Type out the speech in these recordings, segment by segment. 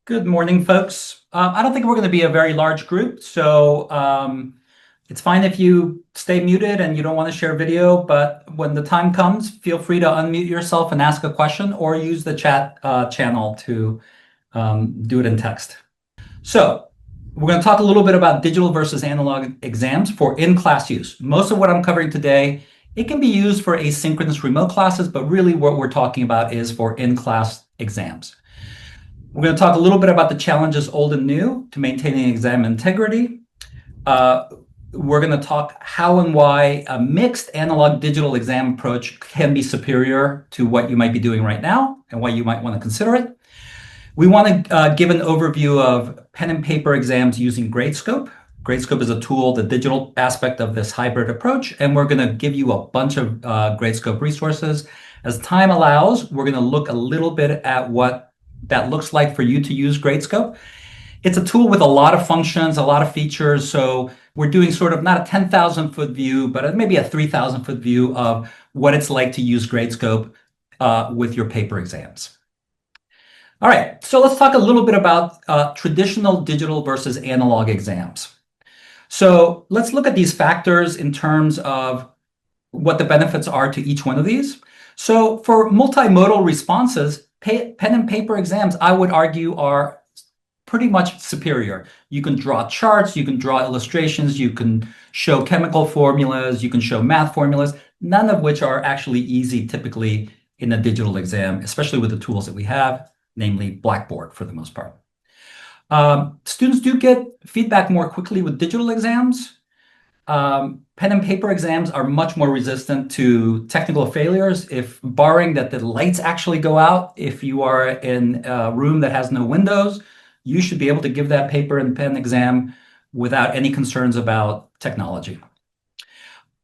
Good morning, folks. I don't think we're going to be a very large group, so it's fine if you stay muted and you don't want to share video, but when the time comes, feel free to unmute yourself and ask a question or use the chat channel to do it in text. So we're going to talk a little bit about digital versus analog exams for in-class use. Most of what I'm covering today, it can be used for asynchronous remote classes, but really what we're talking about is for in-class exams. We're going to talk a little bit about the challenges old and new to maintaining exam integrity. We're going to talk how and why a mixed analog digital exam approach can be superior to what you might be doing right now and why you might want to consider it. We want to give an overview of pen and paper exams using Gradescope. Gradescope is a tool, the digital aspect of this hybrid approach, and we're going to give you a bunch of Gradescope resources. As time allows, we're going to look a little bit at what that looks like for you to use Gradescope. It's a tool with a lot of functions, a lot of features. So we're doing sort of not a 10,000 foot view, but maybe a 3,000 foot view of what it's like to use Gradescope with your paper exams. All right, so let's talk a little bit about traditional digital versus analog exams. So let's look at these factors in terms of what the benefits are to each one of these. So for multimodal responses, pen and paper exams, I would argue, are pretty much superior. You can draw charts, you can draw illustrations, you can show chemical formulas, you can show math formulas, none of which are actually easy typically in a digital exam, especially with the tools that we have, namely Blackboard for the most part. Students do get feedback more quickly with digital exams. Pen and paper exams are much more resistant to technical failures. If barring that the lights actually go out, if you are in a room that has no windows, you should be able to give that paper and pen exam without any concerns about technology.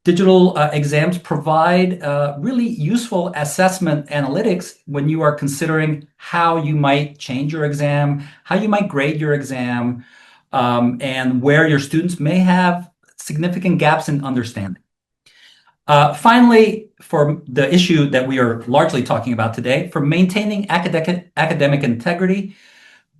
Digital exams provide really useful assessment analytics when you are considering how you might change your exam, how you might grade your exam, and where your students may have significant gaps in understanding. Finally, for the issue that we are largely talking about today, for maintaining academic integrity,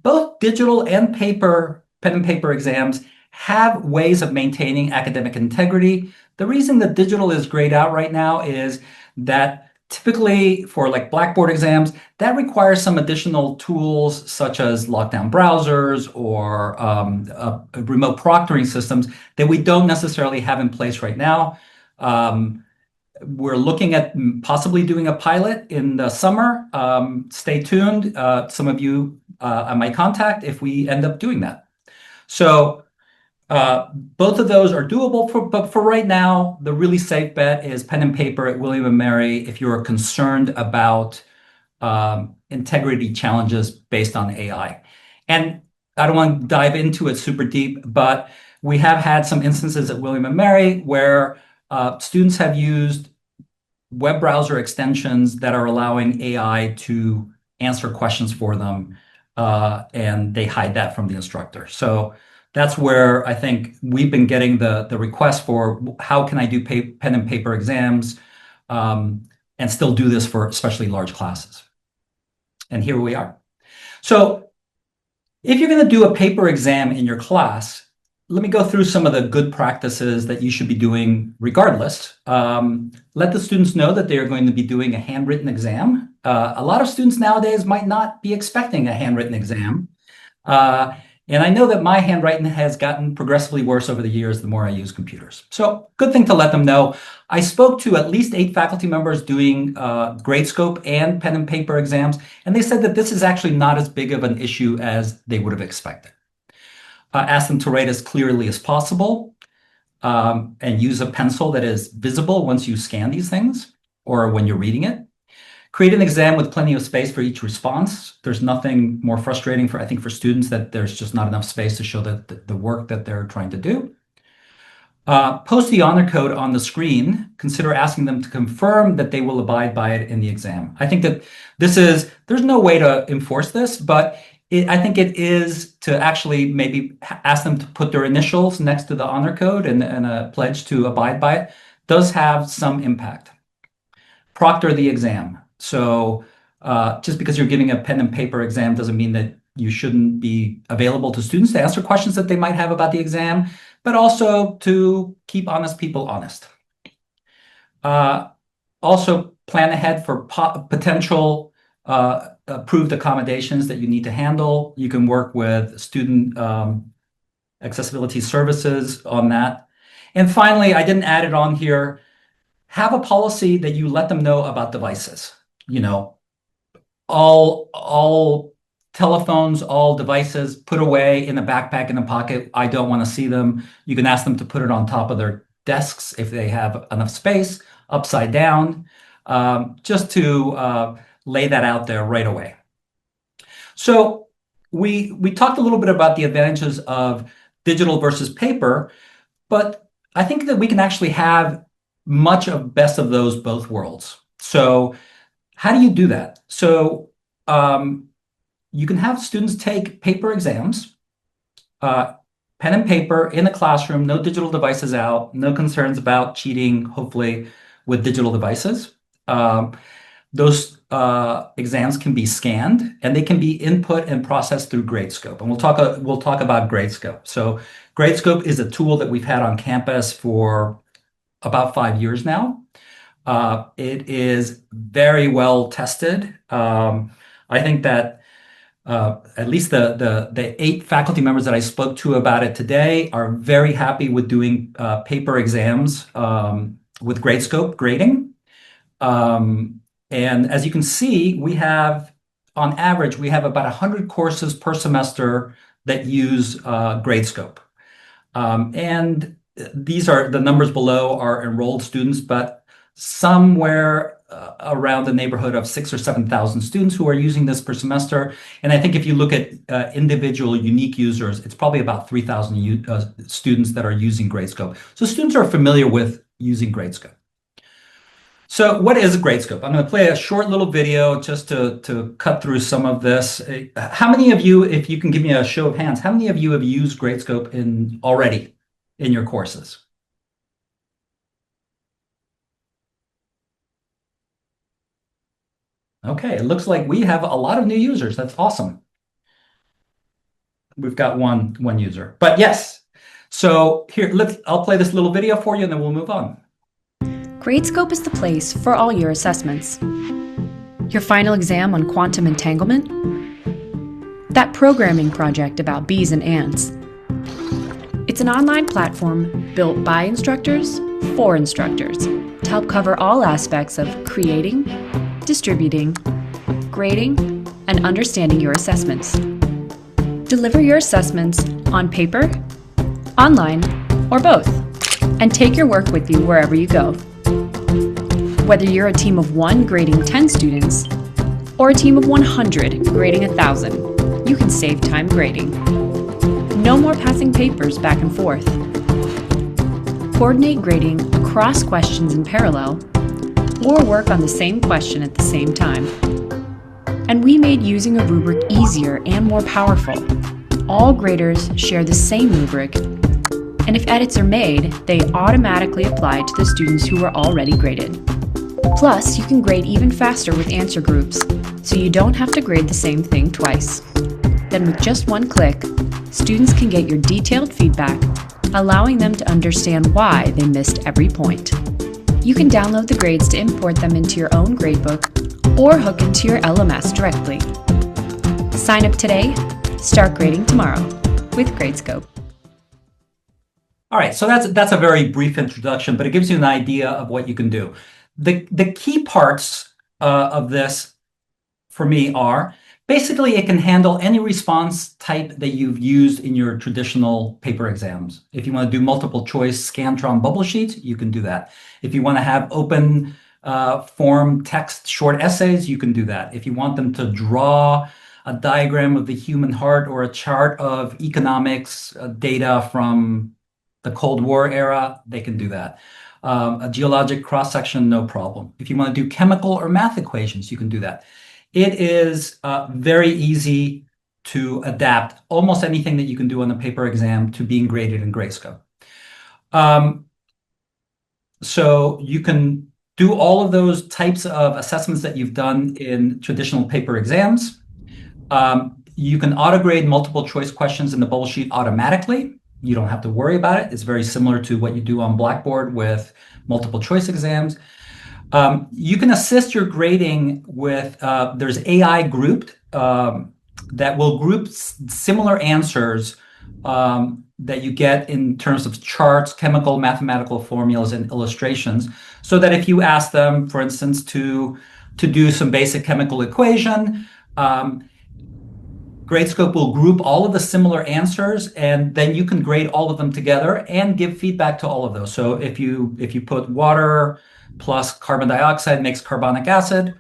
both digital and pen and paper exams have ways of maintaining academic integrity. The reason that digital is grayed out right now is that typically for like Blackboard exams, that requires some additional tools such as lockdown browsers or remote proctoring systems that we don't necessarily have in place right now. We're looking at possibly doing a pilot in the summer. Stay tuned. Some of you I might contact if we end up doing that. So both of those are doable, but for right now, the really safe bet is pen and paper at William & Mary if you're concerned about integrity challenges based on AI. And I don't want to dive into it super deep, but we have had some instances at William & Mary where students have used web browser extensions that are allowing AI to answer questions for them, and they hide that from the instructor. So that's where I think we've been getting the request for how can I do pen and paper exams and still do this for especially large classes. And here we are. So if you're going to do a paper exam in your class, let me go through some of the good practices that you should be doing regardless. Let the students know that they are going to be doing a handwritten exam. A lot of students nowadays might not be expecting a handwritten exam. And I know that my handwriting has gotten progressively worse over the years the more I use computers. So good thing to let them know. I spoke to at least 8 faculty members doing Gradescope and pen and paper exams, and they said that this is actually not as big of an issue as they would have expected. Ask them to write as clearly as possible and use a pencil that is visible once you scan these things or when you're reading it. Create an exam with plenty of space for each response. There's nothing more frustrating for, I think, for students that there's just not enough space to show the work that they're trying to do. Post the honor code on the screen. Consider asking them to confirm that they will abide by it in the exam. I think that there's no way to enforce this, but I think it is to actually maybe ask them to put their initials next to the honor code and a pledge to abide by it does have some impact. Proctor the exam. So just because you're giving a pen and paper exam doesn't mean that you shouldn't be available to students to answer questions that they might have about the exam, but also to keep honest people honest. Uh, Also, plan ahead for potential approved accommodations that you need to handle. You can work with student accessibility services on that. And finally, I didn't add it on here. Have a policy that you let them know about devices. You know, all telephones, all devices put away in a backpack in a pocket. I don't want to see them. You can ask them to put it on top of their desks if they have enough space, upside down, just to lay that out there right away. So we talked a little bit about the advantages of digital versus paper, but I think that we can actually have much of best of those both worlds. So how do you do that? So um, you can have students take paper exams, pen and paper in the classroom, no digital devices out, no concerns about cheating, hopefully, with digital devices. Those exams can be scanned and they can be input and processed through Gradescope. And we'll talk about Gradescope. So Gradescope is a tool that we've had on campus for about 5 years now. It is very well tested. I think that at least the 8 faculty members that I spoke to about it today are very happy with doing paper exams with Gradescope grading. And as you can see, on average, we have about 100 courses per semester that use Gradescope. And the numbers below are enrolled students, but somewhere around the neighborhood of 6,000 or 7,000 students who are using this per semester. And I think if you look at individual unique users, it's probably about 3,000 students that are using Gradescope. So students are familiar with using Gradescope. So what is a Gradescope? I'm going to play a short little video just to cut through some of this. How many of you, if you can give me a show of hands, how many of you have used Gradescope already in your courses? Okay, it looks like we have a lot of new users. That's awesome. We've got one user, but yes. So here, I'll play this little video for you and then we'll move on. Gradescope is the place for all your assessments. Your final exam on quantum entanglement? That programming project about bees and ants. It's an online platform built by instructors for instructors to help cover all aspects of creating, distributing, grading, and understanding your assessments. Deliver your assessments on paper, online, or both, and take your work with you wherever you go. Whether you're a team of 1 grading 10 students or a team of 100 grading 1,000, you can save time grading. No more passing papers back and forth. Coordinate grading across questions in parallel or work on the same question at the same time. And we made using a rubric easier and more powerful. All graders share the same rubric, and if edits are made, they automatically apply to the students who are already graded. Plus, you can grade even faster with answer groups, so you don't have to grade the same thing twice. Then with just one click, students can get your detailed feedback, allowing them to understand why they missed every point. You can download the grades to import them into your own gradebook or hook into your LMS directly. Sign up today, start grading tomorrow with Gradescope. All right, so that's a very brief introduction, but it gives you an idea of what you can do. The key parts of this for me are basically it can handle any response type that you've used in your traditional paper exams. If you want to do multiple choice Scantron bubble sheets, you can do that. If you want to have open form text short essays, you can do that. If you want them to draw a diagram of the human heart or a chart of economics data from the Cold War era, they can do that. A geologic cross-section, no problem. If you want to do chemical or math equations, you can do that. It is very easy to adapt almost anything that you can do on a paper exam to being graded in Gradescope. So you can do all of those types of assessments that you've done in traditional paper exams. You can auto-grade multiple choice questions in the bubble sheet automatically. You don't have to worry about it. It's very similar to what you do on Blackboard with multiple choice exams. You can assist your grading with, there's AI grouped that will group similar answers that you get in terms of charts, chemical, mathematical formulas, and illustrations. So that if you ask them, for instance, to do some basic chemical equation, Gradescope will group all of the similar answers, and then you can grade all of them together and give feedback to all of those. So if you put water plus carbon dioxide makes carbonic acid,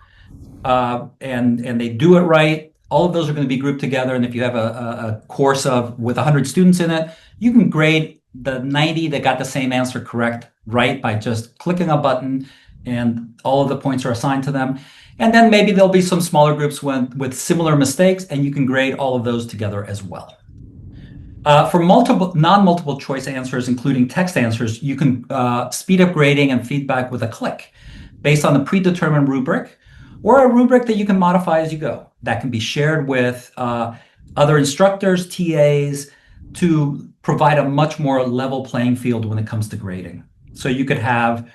and they do it right, all of those are going to be grouped together. And if you have a course with 100 students in it, you can grade the 90 that got the same answer correct right by just clicking a button, and all of the points are assigned to them. And then maybe there'll be some smaller groups with similar mistakes, and you can grade all of those together as well. For non-multiple choice answers, including text answers, you can speed up grading and feedback with a click based on a predetermined rubric or a rubric that you can modify as you go. That can be shared with other instructors, TAs, to provide a much more level playing field when it comes to grading. So you could have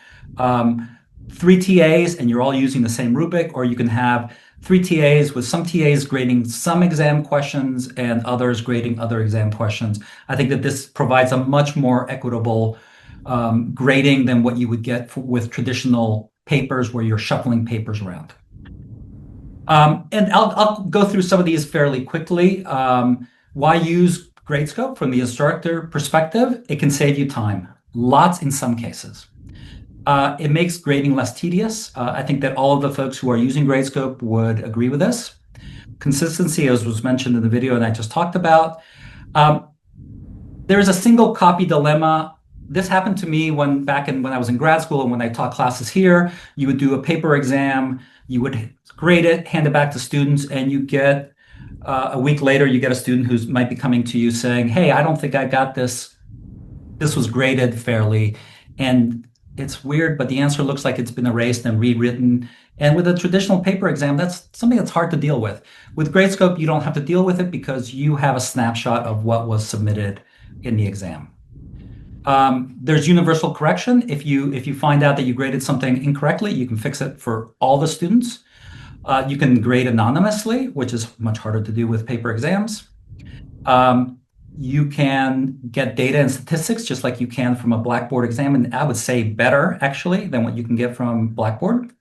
3 TAs and you're all using the same rubric, or you can have 3 TAs with some TAs grading some exam questions and others grading other exam questions. I think that this provides a much more equitable grading than what you would get with traditional papers where you're shuffling papers around. And I'll go through some of these fairly quickly. Why use Gradescope from the instructor perspective? It can save you time, lots in some cases. It makes grading less tedious. I think that all of the folks who are using Gradescope would agree with this. Consistency, as was mentioned in the video and I just talked about. There's a single copy dilemma. This happened to me when I was in grad school and when I taught classes here. You would do a paper exam, you would grade it, hand it back to students, and you get a week later, you get a student who might be coming to you saying, "Hey, I don't think I got this. This was graded fairly." And it's weird, but the answer looks like it's been erased and rewritten. And with a traditional paper exam, that's something that's hard to deal with. With Gradescope, you don't have to deal with it because you have a snapshot of what was submitted in the exam. There's universal correction. If you find out that you graded something incorrectly, you can fix it for all the students. You can grade anonymously, which is much harder to do with paper exams. You can get data and statistics just like you can from a Blackboard exam, and I would say better actually than what you can get from Blackboard.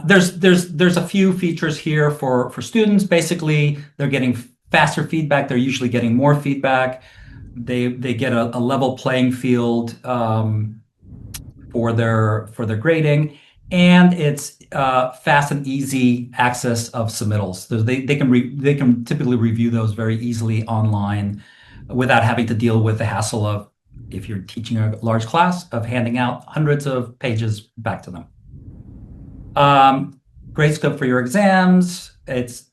There's a few features here for students. Basically, they're getting faster feedback. They're usually getting more feedback. They get a level playing field for their grading, and it's fast and easy access of submittals. So they can typically review those very easily online without having to deal with the hassle of, if you're teaching a large class, of handing out hundreds of pages back to them. Gradescope for your exams. It's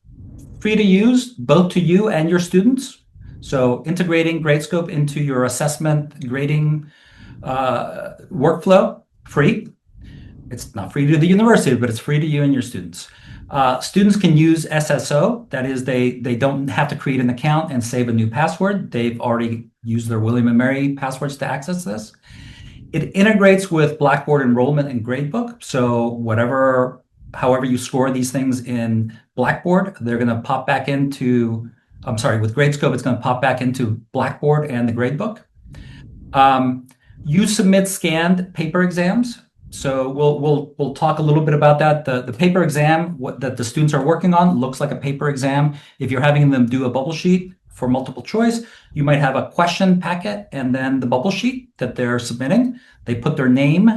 free to use both to you and your students. So integrating Gradescope into your assessment grading workflow, free. It's not free to the university, but it's free to you and your students. Students can use SSO. That is, they don't have to create an account and save a new password. They've already used their William & Mary passwords to access this. It integrates with Blackboard enrollment and Gradebook. So however you score these things in Blackboard, they're going to pop back into, with Gradescope, it's going to pop back into Blackboard and the Gradebook. You submit scanned paper exams. So we'll talk a little bit about that. The paper exam that the students are working on looks like a paper exam. If you're having them do a bubble sheet for multiple choice, you might have a question packet and then the bubble sheet that they're submitting. They put their name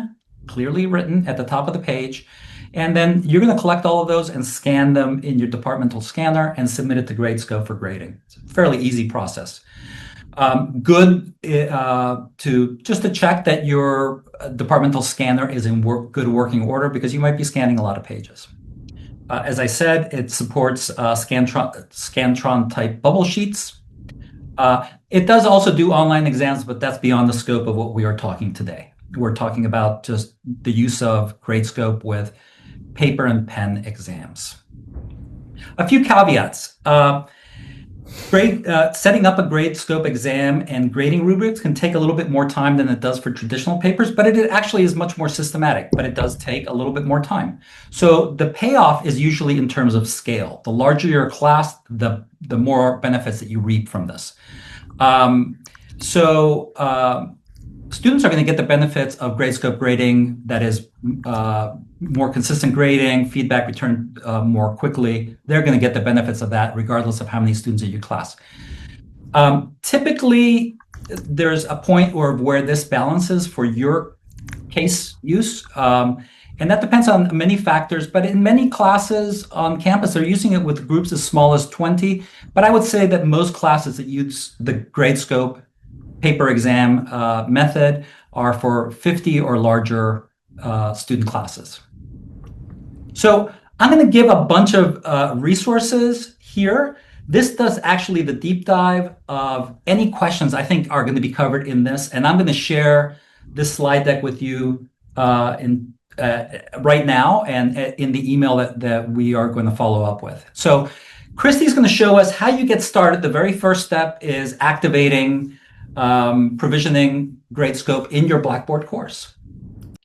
clearly written at the top of the page, and then you're going to collect all of those and scan them in your departmental scanner and submit it to Gradescope for grading. It's a fairly easy process. Good to check that your departmental scanner is in good working order, because you might be scanning a lot of pages. As I said, it supports Scantron type bubble sheets. It does also do online exams, but that's beyond the scope of what we are talking today. We're talking about just the use of Gradescope with paper and pen exams. A few caveats. Setting up a Gradescope exam and grading rubrics can take a little bit more time than it does for traditional papers, but it actually is much more systematic, but it does take a little bit more time. So the payoff is usually in terms of scale. The larger your class, the more benefits that you reap from this. Um, so students are going to get the benefits of Gradescope grading that is more consistent grading, feedback returned more quickly. They're going to get the benefits of that regardless of how many students in your class. Typically, there's a point where this balances for your case use. And that depends on many factors, but in many classes on campus, they're using it with groups as small as 20. But I would say that most classes that use the Gradescope paper exam method are for 50 or larger student classes. So I'm going to give a bunch of resources here. This does actually the deep dive of any questions I think are going to be covered in this. And I'm going to share this slide deck with you right now and in the email that we are going to follow up with. So Christy's going to show us how you get started. The very first step is activating provisioning Gradescope in your Blackboard course.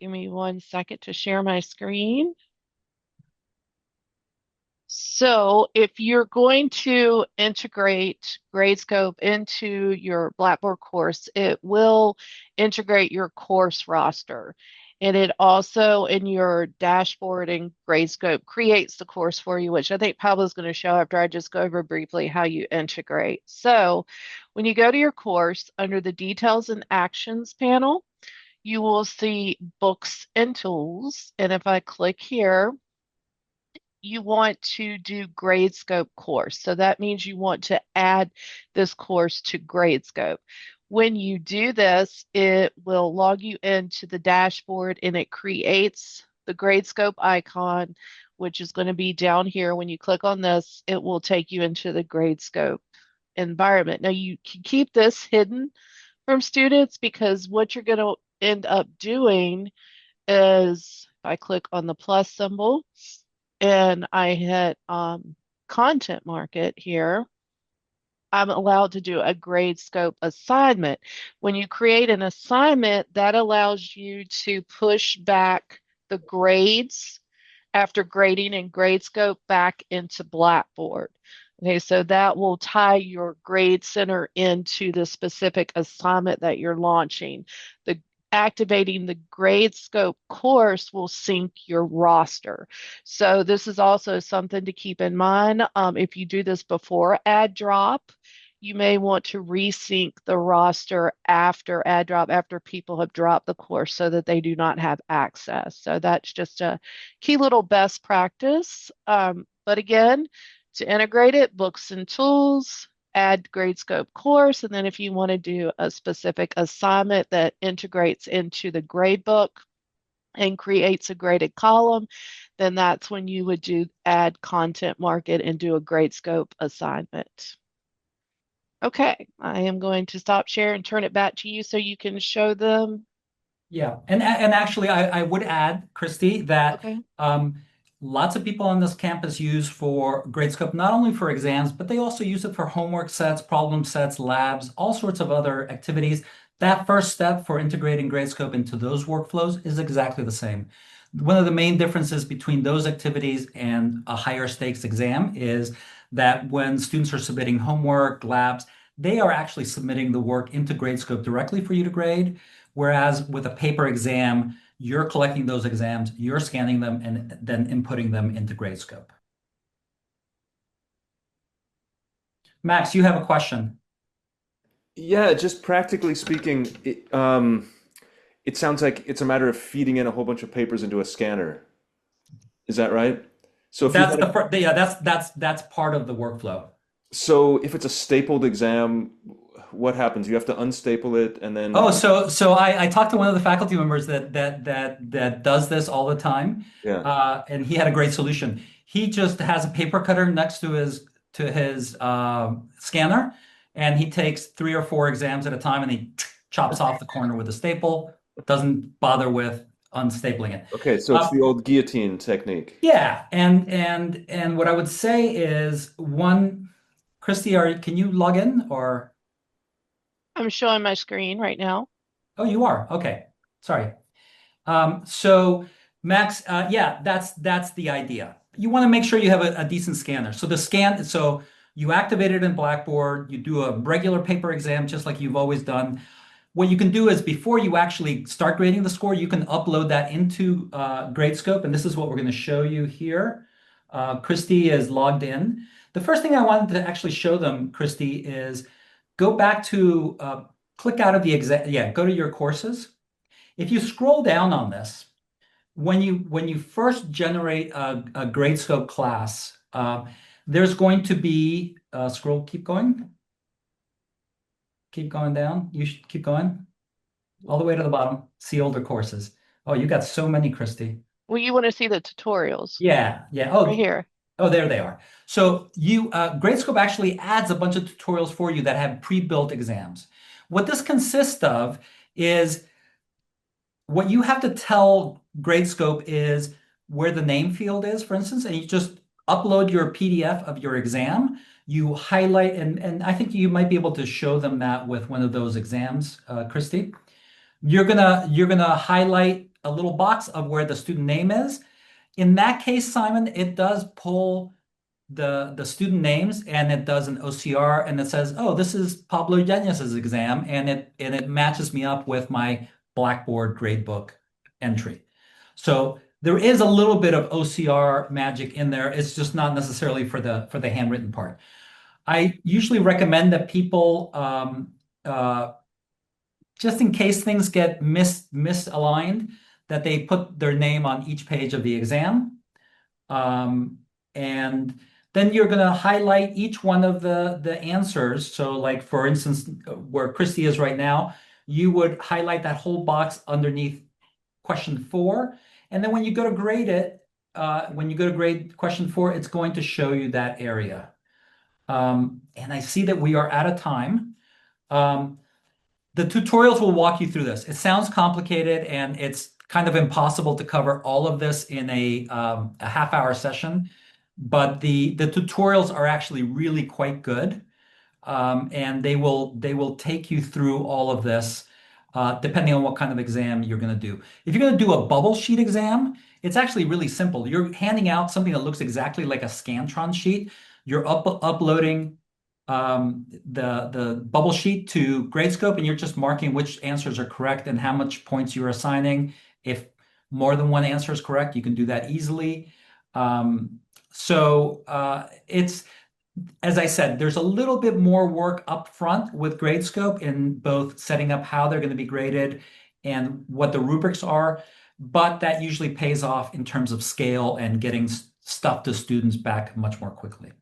Give me 1 second to share my screen. So if you're going to integrate Gradescope into your Blackboard course, it will integrate your course roster. And it also, in your dashboard in Gradescope, creates the course for you, which I think Pablo's going to show after I just go over briefly how you integrate. So when you go to your course, under the Details and Actions panel, you will see Books and Tools. And if I click here, you want to do Gradescope course. So that means you want to add this course to Gradescope. When you do this, it will log you into the dashboard and it creates the Gradescope icon, which is going to be down here. When you click on this, it will take you into the Gradescope environment. Now you can keep this hidden from students because what you're going to end up doing is, if I click on the plus symbol, and I hit content market here, I'm allowed to do a Gradescope assignment. When you create an assignment, that allows you to push back the grades after grading in Gradescope back into Blackboard. Okay, so that will tie your grade center into the specific assignment that you're launching. The activating the Gradescope course will sync your roster. So this is also something to keep in mind. If you do this before add drop, you may want to resync the roster after add drop, after people have dropped the course so that they do not have access. So that's just a key little best practice. But again, to integrate it, Books and Tools, add Gradescope course, and then if you want to do a specific assignment that integrates into the gradebook and creates a graded column, then that's when you would do add content market and do a Gradescope assignment. Okay, I am going to stop share and turn it back to you so you can show them. Yeah, and actually, I would add, Christy, that Okay. lots of people on this campus use for Gradescope not only for exams, but they also use it for homework sets, problem sets, labs, all sorts of other activities. That first step for integrating Gradescope into those workflows is exactly the same. One of the main differences between those activities and a higher stakes exam is that when students are submitting homework, labs, they are actually submitting the work into Gradescope directly for you to grade. Whereas with a paper exam, you're collecting those exams, you're scanning them, and then inputting them into Gradescope. Max, you have a question. Yeah, just practically speaking, it sounds like it's a matter of feeding in a whole bunch of papers into a scanner. Is that right? So if you That's want to, yeah, that's part of the workflow. so if it's a stapled exam, what happens? You have to unstaple it and Oh, then, so I talked to one of the faculty members that does this all the time, yeah. and he had a great solution. He just has a paper cutter next to his scanner, and he takes 3 or 4 exams at a time, and he chops off the corner with a staple. Doesn't bother with unstapling it. Okay, so it's the old guillotine technique. Yeah, and what I would say is one Christy, can you log in or? I'm showing my screen right now. Oh, you are. Okay. Sorry. So Max, yeah, that's the idea. You want to make sure you have a decent scanner. So you activate it in Blackboard, you do a regular paper exam just like you've always done. What you can do is before you actually start grading the score, you can upload that into Gradescope, and this is what we're going to show you here. Christy is logged in. The first thing I wanted to actually show them, Christy, is go back to click out of the exam. Yeah, go to your courses. If you scroll down on this, when you first generate a Gradescope class, there's going to be scroll, keep going down. You should keep going all the way to the bottom. See older courses. Oh, you got so many, Christy. Well, you want to see the tutorials Yeah, yeah. right here. Oh, there they are. So Gradescope actually adds a bunch of tutorials for you that have pre-built exams. What this consists of is what you have to tell Gradescope is where the name field is, for instance, and you just upload your PDF of your exam. You highlight, and I think you might be able to show them that with one of those exams, Christy. You're gonna highlight a little box of where the student name is. In that case, Simon, it does pull the student names and it does an OCR and it says, oh, this is Pablo Yañez's exam, and it matches me up with my Blackboard gradebook entry. So there is a little bit of OCR magic in there. It's just not necessarily for the handwritten part. I usually recommend that people just in case things get misaligned, that they put their name on each page of the exam. And then you're going to highlight each one of the answers. So like, for instance, where Christy is right now, you would highlight that whole box underneath question 4. And then when you go to grade it, when you go to grade question 4, it's going to show you that area. And I see that we are out of time. The tutorials will walk you through this. It sounds complicated and it's kind of impossible to cover all of this in a half-hour session, but the tutorials are actually really quite good, and they will take you through all of this, depending on what kind of exam you're going to do. If you're going to do a bubble sheet exam, it's actually really simple. You're handing out something that looks exactly like a Scantron sheet. You're uploading the bubble sheet to Gradescope, and you're just marking which answers are correct and how much points you're assigning. If more than one answer is correct, you can do that easily. It's, as I said, there's a little bit more work up front with Gradescope in both setting up how they're going to be graded and what the rubrics are, but that usually pays off in terms of scale and getting stuff to students back much more quickly.